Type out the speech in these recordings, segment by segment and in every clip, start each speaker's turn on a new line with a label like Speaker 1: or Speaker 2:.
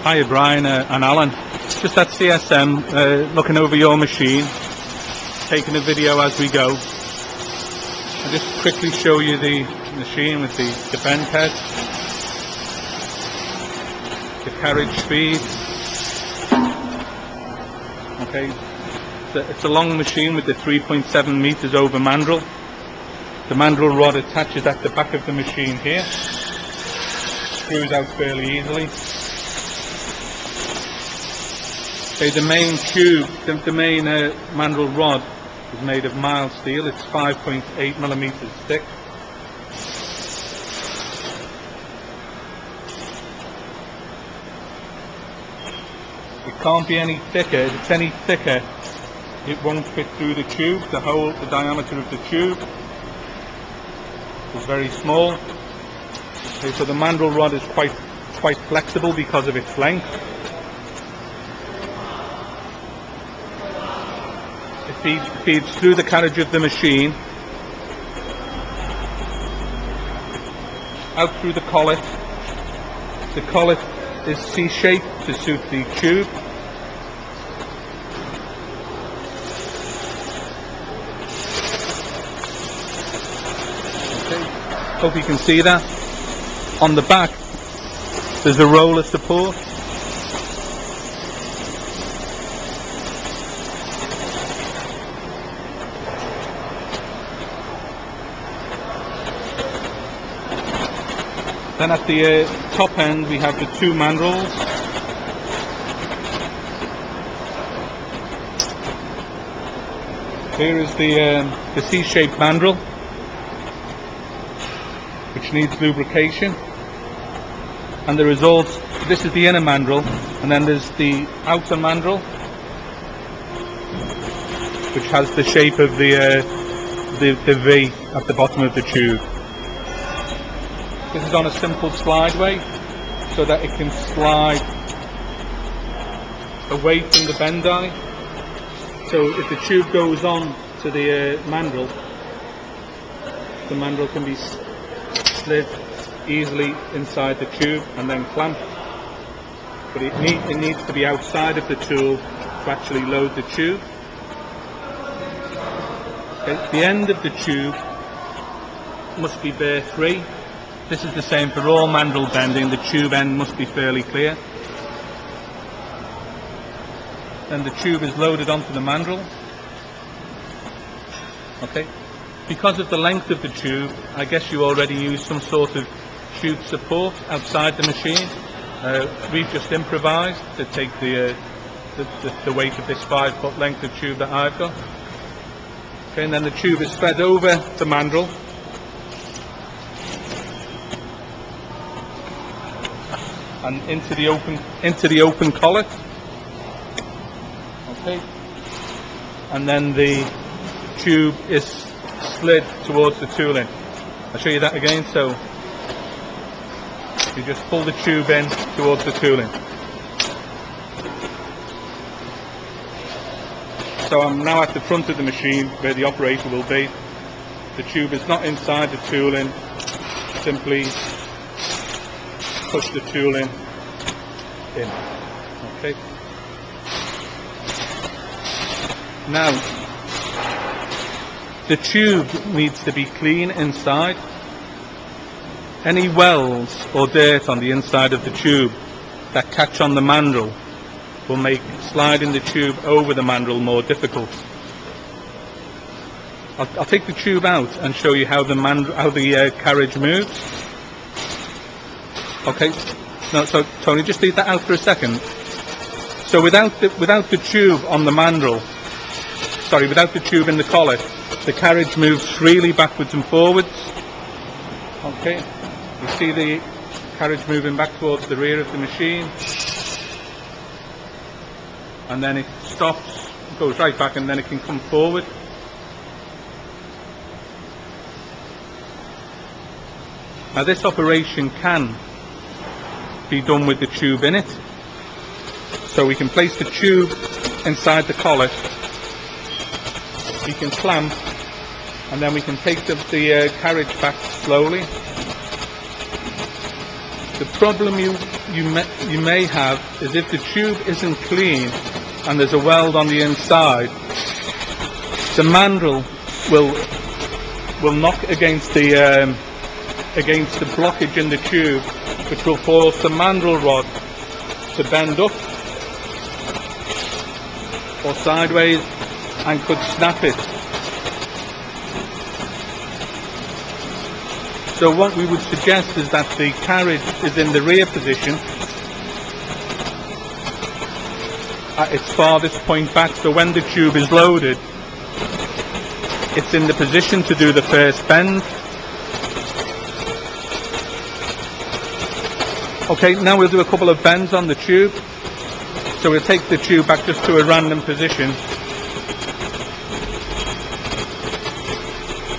Speaker 1: Hiya Brian and Alan, just at CSM looking over your machine, taking a video as we go. I'll just quickly show you the machine with the bend head, the carriage speed. Okay, it's a long machine with the 3.7 meters over mandrel. The mandrel rod attaches at the back of the machine here, screws out fairly easily. Okay, the main tube, the main mandrel rod is made of mild steel. It's 5.8 millimeters thick. It can't be any thicker. If it's any thicker, it won't fit through the tube. The diameter of the tube is very small. Okay, so the mandrel rod is quite flexible because of its length. It feeds through the carriage of the machine, out through the collet. The collet is C-shaped to suit the tube. Okay. Hope you can see that. On the back there's a roller support. Then at the top end we have the two mandrels. Here is the C-shaped mandrel, which needs lubrication. And there is also, this is the inner mandrel, and then there's the outer mandrel, which has the shape of the V at the bottom of the tube. This is on a simple slideway, so that it can slide away from the bend eye. So if the tube goes on to the mandrel can be slid easily inside the tube and then clamped. But it needs to be outside of the tool to actually load the tube. Okay, the end of the tube must be bare free. This is the same for all mandrel bending. The tube end must be fairly clear. Then the tube is loaded onto the mandrel. Okay. Because of the length of the tube, I guess you already use some sort of tube support outside the machine. We've just improvised to take the weight of this 5-foot length of tube that I've got. Okay, and then the tube is fed over the mandrel. And into the open collet. Okay. And then the tube is slid towards the tooling. I'll show you that again. So you just pull the tube in towards the tooling. So I'm now at the front of the machine where the operator will be. The tube is not inside the tooling. Simply push the tooling in. Okay. Now, the tube needs to be clean inside. Any wells or dirt on the inside of the tube that catch on the mandrel will make sliding the tube over the mandrel more difficult. I'll take the tube out and show you how the carriage moves. Okay. No, so Tony, just leave that out for a second. So without the tube on the mandrel, without the tube in the collet, the carriage moves freely backwards and forwards. Okay, you see the carriage moving back towards the rear of the machine, and then it stops, goes right back, and then it can come forward. Now this operation can be done with the tube in it. So we can place the tube inside the collet, we can clamp, and then we can take the carriage back slowly. The problem you may have is if the tube isn't clean and there's a weld on the inside, the mandrel will knock against the blockage in the tube, which will force the mandrel rod to bend up or sideways and could snap it. So what we would suggest is that the carriage is in the rear position at its farthest point back, so when the tube is loaded it's in the position to do the first bend. Okay, now we'll do a couple of bends on the tube. So we'll take the tube back just to a random position.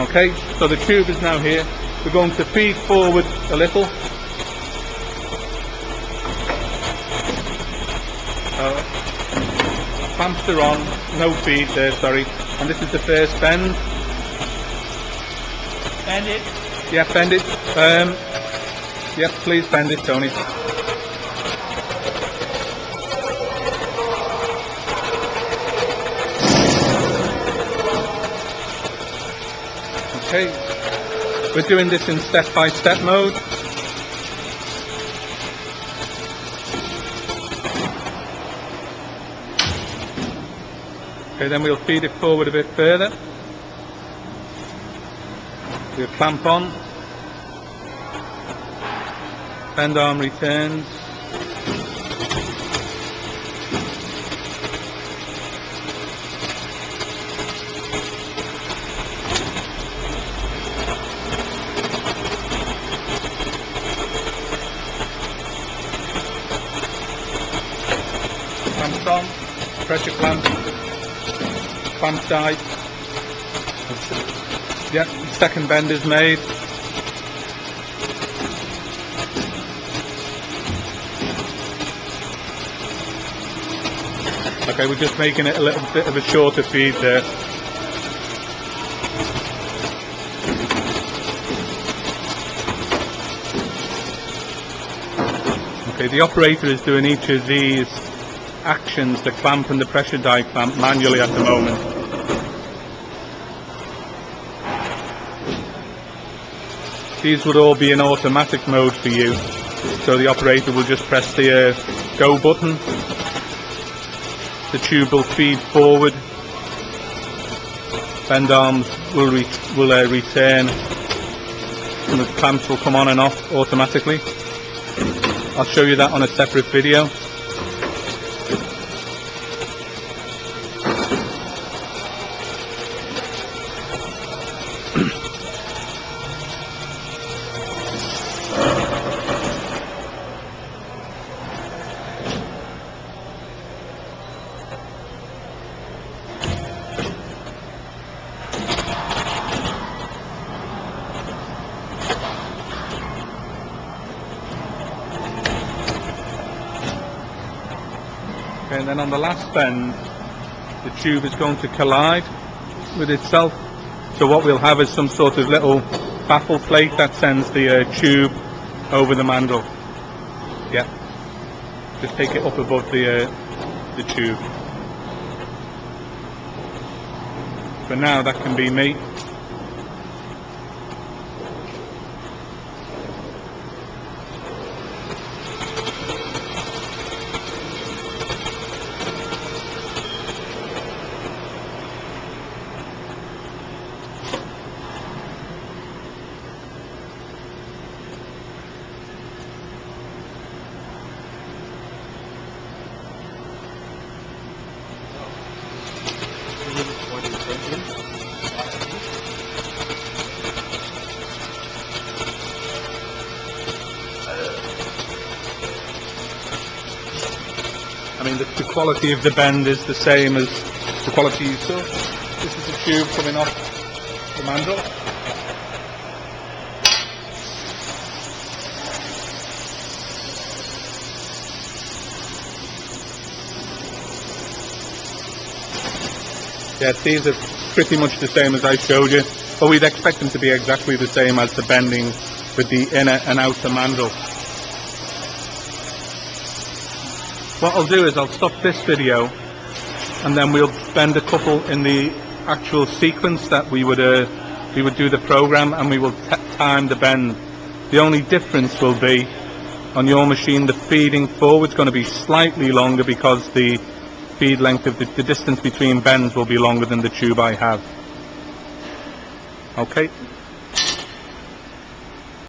Speaker 1: Okay, so the tube is now here. We're going to feed forward a little. Clamps are on, no feed there, sorry. And this is the first bend.
Speaker 2: Bend it.
Speaker 1: Yeah, bend it. Yes, please bend it, Tony. Okay, we're doing this in step-by-step mode. Okay, then we'll feed it forward a bit further. We'll clamp on. Bend arm returns. Clamps on, pressure clamp, clamp tight. Yep, second bend is made. Okay, we're just making it a little bit of a shorter feed there. Okay, the operator is doing each of these actions, the clamp and the pressure die clamp, manually at the moment. These would all be in automatic mode for you, so the operator will just press the go button. The tube will feed forward, bend arms will return, and the clamps will come on and off automatically. I'll show you that on a separate video. And then on the last bend, the tube is going to collide with itself. So what we'll have is some sort of little baffle plate that sends the tube over the mandrel. Yeah, just take it up above the tube. For now, that can be me. I mean, the quality of the bend is the same as the quality you saw. This is the tube coming off the mandrel. Yeah, these are pretty much the same as I showed you, but we'd expect them to be exactly the same as the bending with the inner and outer mandrel. What I'll do is I'll stop this video and then we'll bend a couple in the actual sequence that we would do the program, and we will time the bend. The only difference will be on your machine the feeding forward is going to be slightly longer because the feed length of the distance between bends will be longer than the tube I have. Okay.